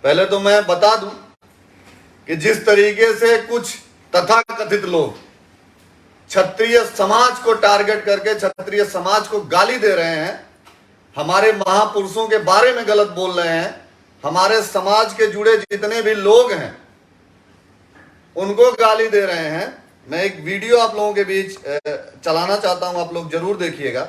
पहले तो मैं बता दूं कि जिस तरीके से कुछ तथाकथित लोग क्षत्रिय समाज को टारगेट करके क्षत्रिय समाज को गाली दे रहे हैं, हमारे महापुरुषों के बारे में गलत बोल रहे हैं, हमारे समाज के जुड़े जितने भी लोग हैं उनको गाली दे रहे हैं। मैं एक वीडियो आप लोगों के बीच चलाना चाहता हूं, आप लोग जरूर देखिएगा।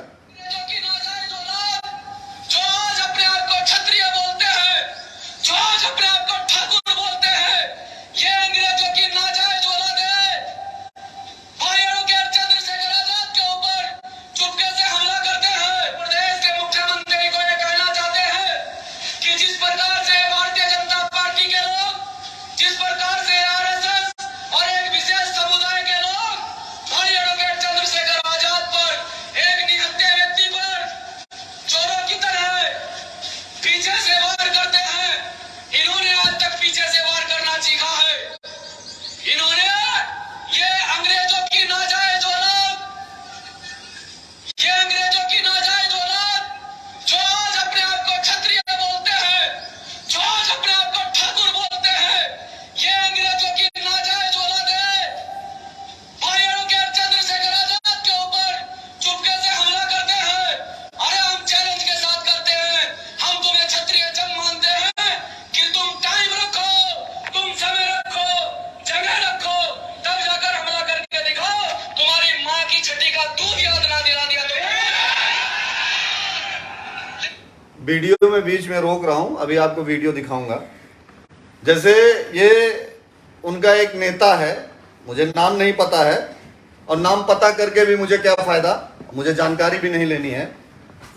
वीडियो में बीच में रोक रहा हूं, अभी आपको वीडियो दिखाऊंगा। जैसे ये उनका एक नेता है, मुझे नाम नहीं पता है और नाम पता करके भी मुझे क्या फायदा, मुझे जानकारी भी नहीं लेनी है।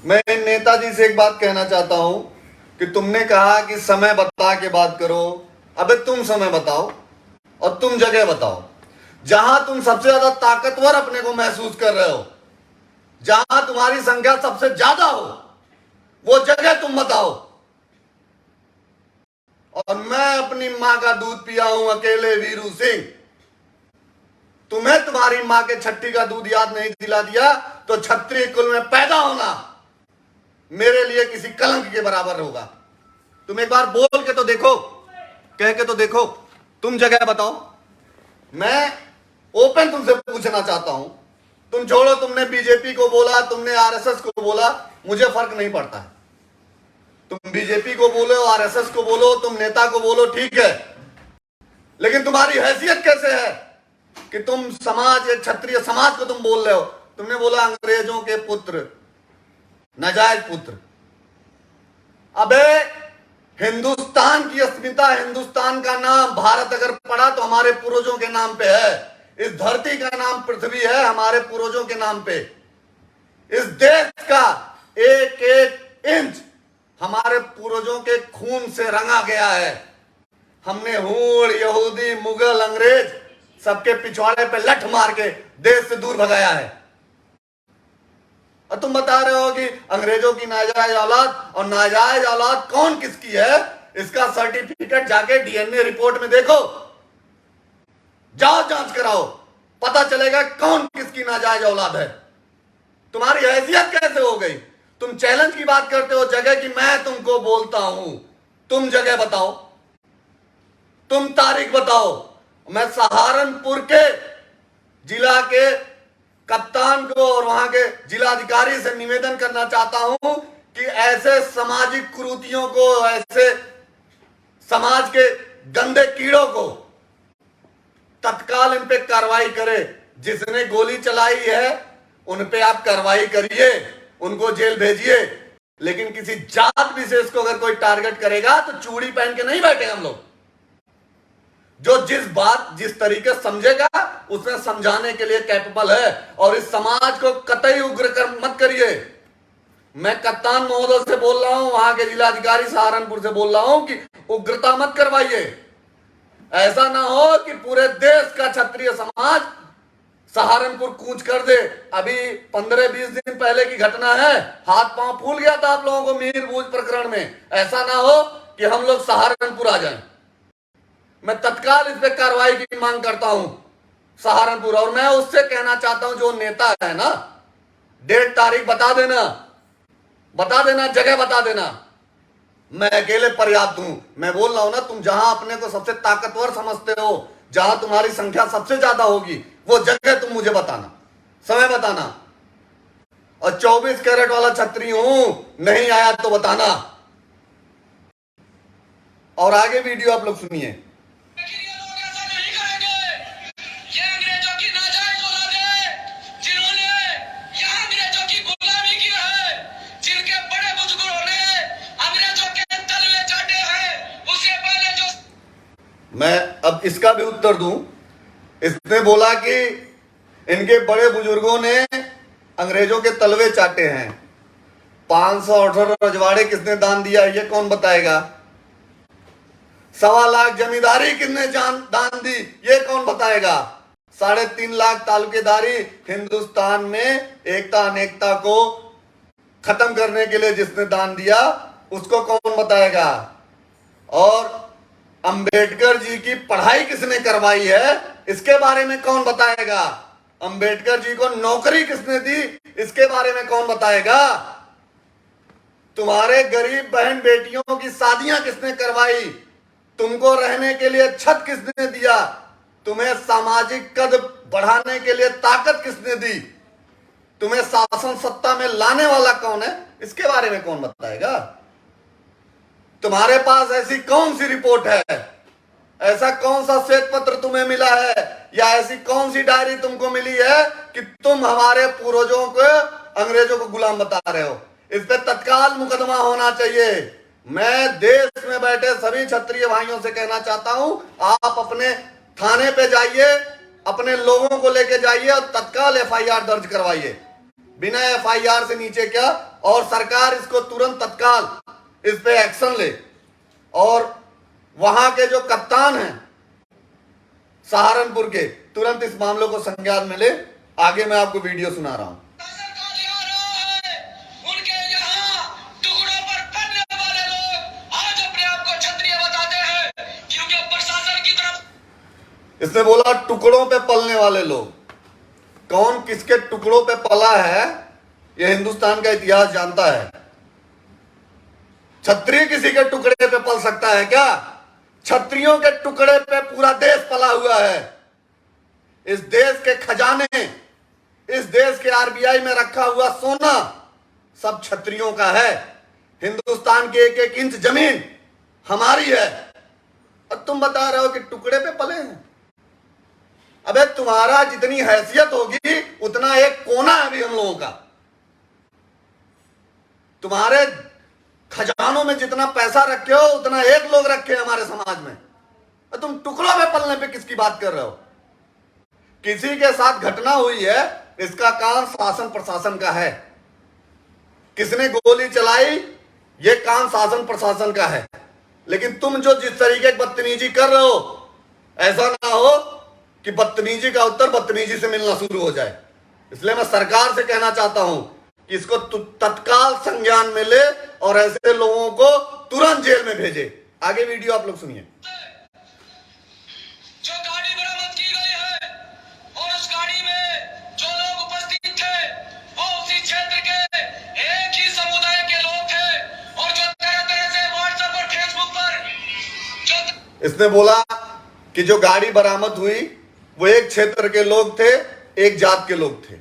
मैं इन नेताजी से एक बात कहना चाहता हूं कि तुमने कहा कि समय बता के बात करो। अबे तुम समय बताओ और तुम जगह बताओ जहां तुम सबसे ज्यादा ताकतवर अपने को महसूस कर रहे हो, जहां तुम्हारी संख्या सबसे ज्यादा हो, वो जगह तुम बताओ। और मैं अपनी मां का दूध पिया हूं अकेले वीरू सिंह। तुम्हें तुम्हारी मां के छठी का दूध याद नहीं दिला दिया तो क्षत्रिय कुल में पैदा होना मेरे लिए किसी कलंक के बराबर होगा। तुम एक बार बोल के तो देखो, कह के तो देखो, तुम जगह बताओ। मैं ओपन तुमसे पूछना चाहता हूं, तुम छोड़ो, तुमने बीजेपी को बोला, तुमने आरएसएस को बोला, मुझे फर्क नहीं पड़ता है। तुम बीजेपी को बोलो, आरएसएस को बोलो, तुम नेता को बोलो, ठीक है, लेकिन तुम्हारी हैसियत कैसे है कि तुम समाज, क्षत्रिय समाज को तुम बोल रहे हो? तुमने बोला अंग्रेजों के पुत्र, नाजायज पुत्र। अबे हिंदुस्तान की अस्मिता, हिंदुस्तान का नाम भारत अगर पड़ा तो हमारे पूर्वजों के नाम पे है। इस धरती का नाम पृथ्वी है, हमारे पूर्वजों के नाम पे। इस देश का एक एक इंच हमारे पूर्वजों के खून से रंगा गया है। हमने हूण, यहूदी, मुगल, अंग्रेज सबके पिछवाड़े पे लठ मार के देश से दूर भगाया है। और तुम बता रहे हो कि अंग्रेजों की नाजायज औलाद, और नाजायज औलाद कौन किसकी है इसका सर्टिफिकेट जाके डीएनए रिपोर्ट में देखो, जाओ जांच कराओ, पता चलेगा कौन किसकी नाजायज औलाद है। तुम्हारी हैसियत कैसे हो गई? तुम चैलेंज की बात करते हो जगह की, मैं तुमको बोलता हूं, तुम जगह बताओ, तुम तारीख बताओ। मैं सहारनपुर के जिला के कप्तान को और वहां के जिलाधिकारी से निवेदन करना चाहता हूं कि ऐसे सामाजिक कुरीतियों को, ऐसे समाज के गंदे कीड़ों को तत्काल इन पे कार्रवाई करे। जिसने गोली चलाई है उन पे आप कार्रवाई करिए, उनको जेल भेजिए, लेकिन किसी जात विशेष को अगर कोई टारगेट करेगा तो चूड़ी पहन के नहीं बैठे हम लोग। जो जिस बात जिस तरीके समझेगा उसमें समझाने के लिए कैपेबल है, और इस समाज को कतई उग्र कर मत करिए। मैं कप्तान महोदय से बोल रहा हूं, वहां के जिलाधिकारी सहारनपुर से बोल रहा हूं कि उग्रता मत करवाइए। ऐसा ना हो कि पूरे देश का क्षत्रिय समाज सहारनपुर कूच कर दे। अभी 15-20 दिन पहले की घटना है, हाथ पांव फूल गया था आप लोगों को मीरभूज प्रकरण में। ऐसा ना हो कि हम लोग सहारनपुर आ जाएं। मैं तत्काल इस पे कार्रवाई की मांग करता हूं सहारनपुर। और मैं उससे कहना चाहता हूं, जो नेता है ना, डेट तारीख बता देना, जगह बता देना। मैं अकेले पर्याप्त हूं। मैं बोल रहा हूं ना, तुम जहां अपने को सबसे ताकतवर समझते हो, जहां तुम्हारी संख्या सबसे ज्यादा होगी, वो जगह तुम मुझे बताना, समय बताना। और 24 कैरेट वाला छतरी हूं, नहीं आया तो बताना। और आगे वीडियो आप लोग सुनिए। मैं अब इसका भी उत्तर दूं। इसने बोला कि इनके बड़े बुजुर्गों ने अंग्रेजों के तलवे चाटे हैं। 518 रजवाड़े किसने दान दिया, ये कौन बताएगा? 1.25 लाख जमींदारी किसने दान दी, ये कौन बताएगा? 3.5 लाख तालुकेदारी हिंदुस्तान में एकता अनेकता को खत्म करने के लिए जिसने दान दिया, उसको कौन बताएगा? और अंबेडकर जी की पढ़ाई किसने करवाई है, इसके बारे में कौन बताएगा? अंबेडकर जी को नौकरी किसने दी, इसके बारे में कौन बताएगा? तुम्हारे गरीब बहन बेटियों की शादियां किसने करवाई? तुमको रहने के लिए छत किसने दिया? तुम्हें सामाजिक कद बढ़ाने के लिए ताकत किसने दी? तुम्हें शासन सत्ता में लाने वाला कौन है, इसके बारे में कौन बताएगा? तुम्हारे पास ऐसी कौन सी रिपोर्ट है, ऐसा कौन सा श्वेत पत्र तुम्हें मिला है, या ऐसी कौन सी डायरी तुमको मिली है कि तुम हमारे पूर्वजों को, अंग्रेजों को गुलाम बता रहे हो? इस पे तत्काल मुकदमा होना चाहिए। मैं देश में बैठे सभी क्षत्रिय भाइयों से कहना चाहता हूं, आप अपने थाने पे जाइए, अपने लोगों को लेके जाइए और तत्काल एफआईआर दर्ज करवाइए। बिना एफआईआर से नीचे क्या, और सरकार इसको तुरंत तत्काल इस पे एक्शन ले, और वहां के जो कप्तान हैं सहारनपुर के, तुरंत इस मामले को संज्ञान में ले। आगे मैं आपको वीडियो सुना रहा हूं। इसने बोला टुकड़ों पे पलने वाले लोग। कौन किसके टुकड़ों पे पला है, यह हिंदुस्तान का इतिहास जानता है। क्षत्रिय किसी के टुकड़े पे पल सकता है क्या? क्षत्रियों के टुकड़े पे पूरा देश पला हुआ है। इस देश के खजाने, इस देश के आरबीआई में रखा हुआ सोना सब क्षत्रियों का है। हिंदुस्तान की एक एक इंच जमीन हमारी है, और तुम बता रहे हो कि टुकड़े पे पले हैं। अबे तुम्हारा जितनी हैसियत होगी उतना एक कोना है भी हम लोगों का। तुम्हारे खजानों में जितना पैसा रखे हो उतना एक लोग रखे हैं हमारे समाज में, और तुम टुकड़ों में पलने पे किसकी बात कर रहे हो? किसी के साथ घटना हुई है, इसका काम शासन प्रशासन का है। किसने गोली चलाई, ये काम शासन प्रशासन का है। लेकिन तुम जो जिस तरीके की बदतमीजी कर रहे हो, ऐसा ना हो कि बदतमीजी का उत्तर बदतमीजी से मिलना शुरू हो जाए। इसलिए मैं सरकार से कहना चाहता हूं कि इसको तत्काल संज्ञान में ले और ऐसे लोगों को तुरंत जेल में भेजे। आगे वीडियो आप लोग सुनिए। जो गाड़ी बरामद की गई है और उस गाड़ी में जो लोग उपस्थित थे वो उसी क्षेत्र के एक ही समुदाय के लोग थे, और जो तरह तरह से व्हाट्सएप और फेसबुक पर इसने बोला कि जो गाड़ी बरामद हुई वो एक क्षेत्र के लोग थे, एक जात के लोग थे।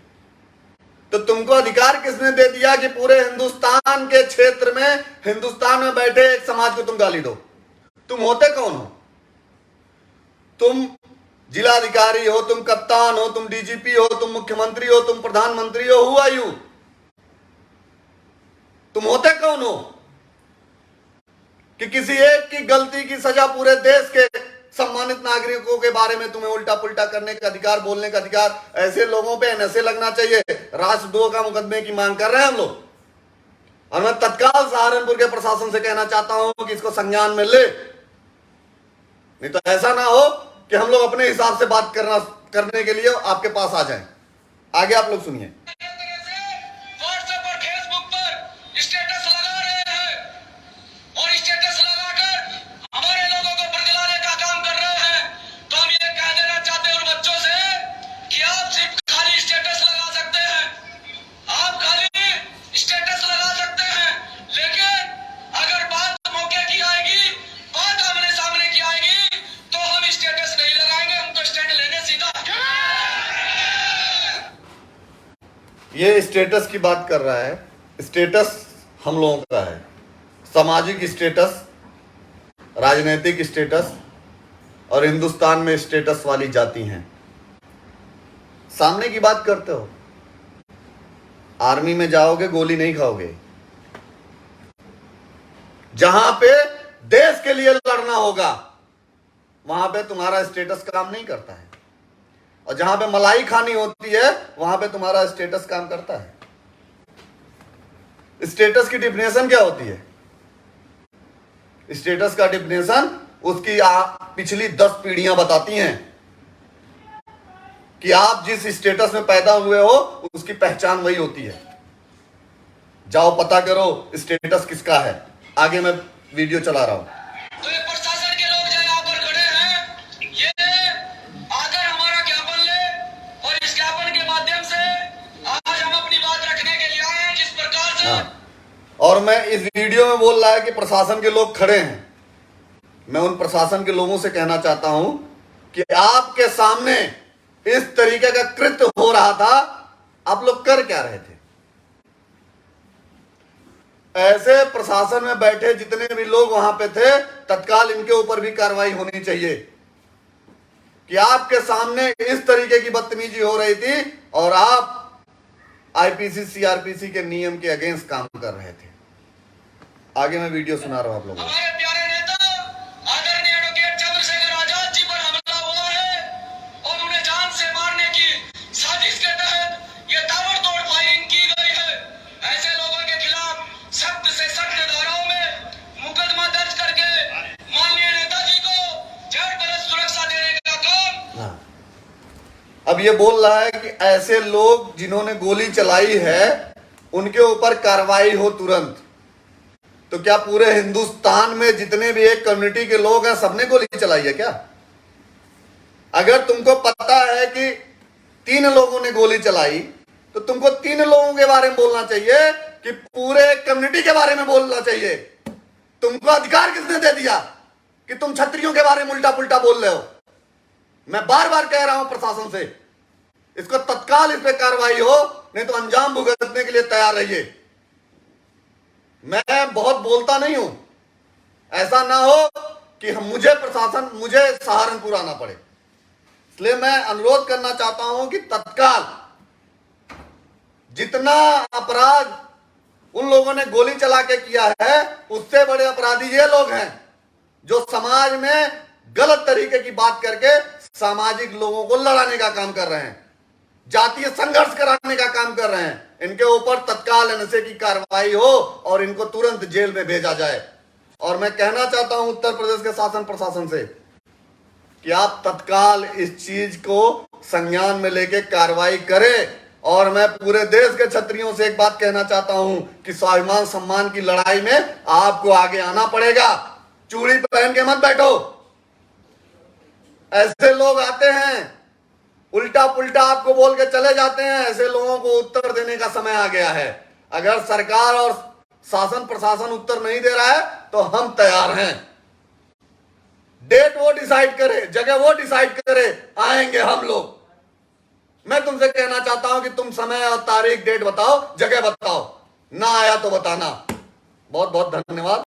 तो तुमको अधिकार किसने दे दिया कि पूरे हिंदुस्तान के क्षेत्र में, हिंदुस्तान में बैठे एक समाज को तुम गाली दो? तुम होते कौन हो? तुम जिलाधिकारी हो, तुम कप्तान हो, तुम डीजीपी हो, तुम मुख्यमंत्री हो, तुम प्रधानमंत्री हो, हु आर यू? तुम होते कौन हो कि किसी एक की गलती की सजा पूरे देश के सम्मानित नागरिकों के बारे में तुम्हें उल्टा पुल्टा करने का अधिकार, बोलने का अधिकार? ऐसे लोगों पे एनएसए लगना चाहिए। राष्ट्रद्रोह का मुकदमे की मांग कर रहे हैं हम लोग, और मैं तत्काल सहारनपुर के प्रशासन से कहना चाहता हूं कि इसको संज्ञान में ले। नहीं तो ऐसा ना हो कि हम लोग अपने हिसाब से बात करने के लिए आपके पास आ जाएं। आगे आप लोग सुनिए। व्हाट्सएप और फेसबुक पर स्टेटस लगा रहे हैं, और स्टेटस लगाकर हमारे लोगों को बरगलाने का काम कर रहे हैं। तो हम ये कह देना चाहते हैं उन बच्चों से कि आप सिर्फ खाली स्टेटस लगा सकते हैं, आप खाली स्टेटस लगा सकते हैं, लेकिन अगर बात ये स्टेटस की बात कर रहा है। स्टेटस हम लोगों का है, सामाजिक स्टेटस, राजनीतिक स्टेटस और हिंदुस्तान में स्टेटस वाली जाति हैं। सामने की बात करते हो, आर्मी में जाओगे गोली नहीं खाओगे। जहां पे देश के लिए लड़ना होगा वहां पे तुम्हारा स्टेटस काम नहीं करता है, और जहां पे मलाई खानी होती है वहां पे तुम्हारा स्टेटस काम करता है। स्टेटस की डिफिनेशन क्या होती है? स्टेटस का डिफिनेशन उसकी पिछली 10 पीढ़ियां बताती हैं कि आप जिस स्टेटस में पैदा हुए हो उसकी पहचान वही होती है। जाओ पता करो स्टेटस किसका है। आगे मैं वीडियो चला रहा हूं। तो ये प्रशासन के लोग जो यहाँ पर खड़े हैं, ये आकर हमारा ज्ञापन ले, और इस ज्ञापन के माध्यम से आज हम अपनी बात रखने के लिए आए हैं। जिस प्रकार से और मैं इस वीडियो में बोल रहा है कि प्रशासन के लोग खड़े हैं। मैं उन प्रशासन के लोगों से कहना चाहता हूं कि आपके सामने इस तरीके का कृत्य हो रहा था, आप लोग कर क्या रहे थे? ऐसे प्रशासन में बैठे जितने भी लोग वहां पे थे, तत्काल इनके ऊपर भी कार्रवाई होनी चाहिए कि आपके सामने इस तरीके की बदतमीजी हो रही थी और आप आईपीसी सीआरपीसी के नियम के अगेंस्ट काम कर रहे थे। आगे मैं वीडियो सुना रहा हूं आप लोगों को। हमारे प्यारे नेता आदरणीय एडवोकेट चंद्रशेखर आजाद जी पर हमला हुआ है और उन्हें जान से मारने की साजिश के तहत ये ताबड़तोड़ फायरिंग की गई है। ऐसे लोगों के खिलाफ सख्त से सख्त धाराओं में मुकदमा दर्ज करके माननीय नेताजी को जेल बरस सुरक्षा देने का काम। अब ये बोल रहा है कि ऐसे लोग जिन्होंने गोली चलाई है उनके ऊपर कार्रवाई हो तुरंत। तो क्या पूरे हिंदुस्तान में जितने भी एक कम्युनिटी के लोग हैं सबने गोली चलाई है क्या? अगर तुमको पता है कि 3 लोगों ने गोली चलाई तो तुमको 3 लोगों के बारे में बोलना चाहिए कि पूरे कम्युनिटी के बारे में बोलना चाहिए। तुमको अधिकार किसने दे दिया कि तुम क्षत्रियों के बारे में उल्टा पुल्टा बोल रहे हो? मैं बार बार कह रहा हूं प्रशासन से, इसको तत्काल इस पे कार्रवाई हो, नहीं तो अंजाम भुगतने के लिए तैयार रहिए। मैं बहुत बोलता नहीं हूं, ऐसा ना हो कि मुझे सहारनपुर आना पड़े। इसलिए मैं अनुरोध करना चाहता हूं कि तत्काल जितना अपराध उन लोगों ने गोली चला के किया है उससे बड़े अपराधी ये लोग हैं जो समाज में गलत तरीके की बात करके सामाजिक लोगों को लड़ाने का काम कर रहे हैं, जातीय संघर्ष कराने का काम कर रहे हैं। इनके ऊपर तत्काल एनएसए की कार्रवाई हो और इनको तुरंत जेल में भेजा जाए। और मैं कहना चाहता हूं उत्तर प्रदेश के शासन प्रशासन से कि आप तत्काल इस चीज को संज्ञान में लेके कार्रवाई करें। और मैं पूरे देश के क्षत्रियों से एक बात कहना चाहता हूं कि स्वाभिमान सम्मान की लड़ाई में आपको आगे आना पड़ेगा। चूड़ी पहन के मत बैठो। ऐसे लोग आते हैं उल्टा पुल्टा आपको बोल के चले जाते हैं। ऐसे लोगों को उत्तर देने का समय आ गया है। अगर सरकार और शासन प्रशासन उत्तर नहीं दे रहा है तो हम तैयार हैं। डेट वो डिसाइड करे, जगह वो डिसाइड करे, आएंगे हम लोग। मैं तुमसे कहना चाहता हूं कि तुम समय और तारीख डेट बताओ, जगह बताओ, ना आया तो बताना। बहुत बहुत धन्यवाद।